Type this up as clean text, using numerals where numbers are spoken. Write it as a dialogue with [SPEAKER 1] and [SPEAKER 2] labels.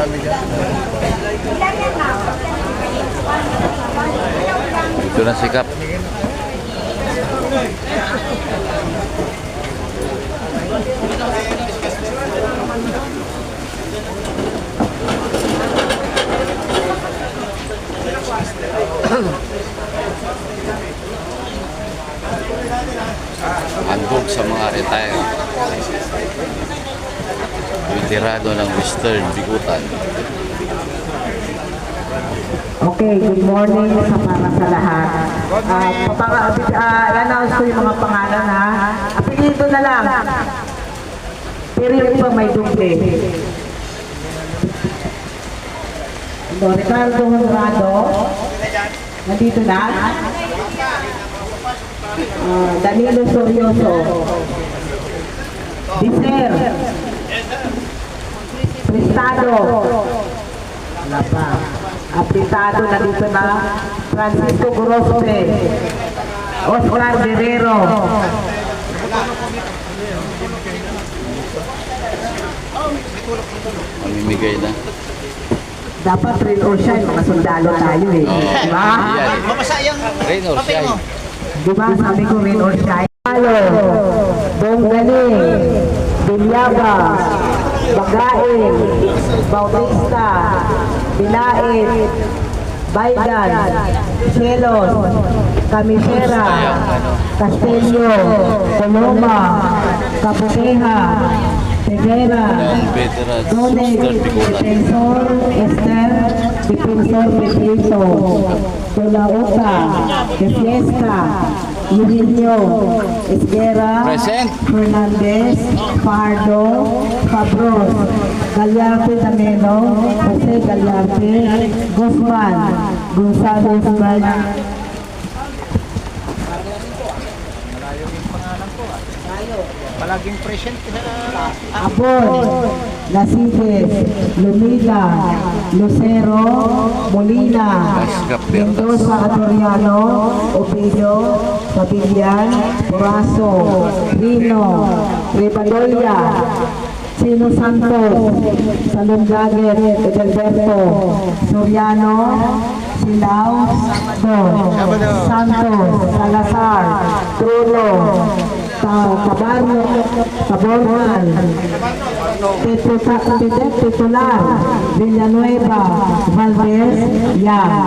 [SPEAKER 1] Ito na sikap. Handog sa mga retire. Veterano ng Western Bikutan.
[SPEAKER 2] Okay, good morning sa lahat. I-announce ko yung mga pangalan ha. Apelido na lang. Pero yung iba may duble. Ricardo Honrado. Nandito na. Danilo Sorioso. Diser. Prestado. Wala pa. Apitado na dito na. Francisco Gorospe. Oscar Guerrero.
[SPEAKER 1] Mamimigay na.
[SPEAKER 2] Dapat rain or shine, mga sundalo tayo eh. Diba?
[SPEAKER 1] Rain or shine.
[SPEAKER 2] Diba sabi ko rain or shine? Halo, Bonggaling, Bilyaga, Bagain, Bautista, Bilain, Baydan, Chelos, Camisera, Castelio, Coloma, Capuqueja, Tegera, Dones, Defensor, Esther, Defensor Petrito, Tulaoca, De Fiesta, Eugenio, Esguera, Fernandez, Pardo, Fabros, Galyarte Dameno, Jose Galyarte, Guzman, Gonzales Bernal,
[SPEAKER 3] Palaging present
[SPEAKER 2] Abon, Lasides, Lumila, Lucero, Molina, Mendoza Atoriano, Opidio, Pabilian, Poraso, Rino, Rivaloya, Sino Santos, Salongager, Edelberto, Soriano, Silao, Santos, Salazar, Trulo, Tabarno, Tabornal, Titular, Villanueva, Valdez, Yan.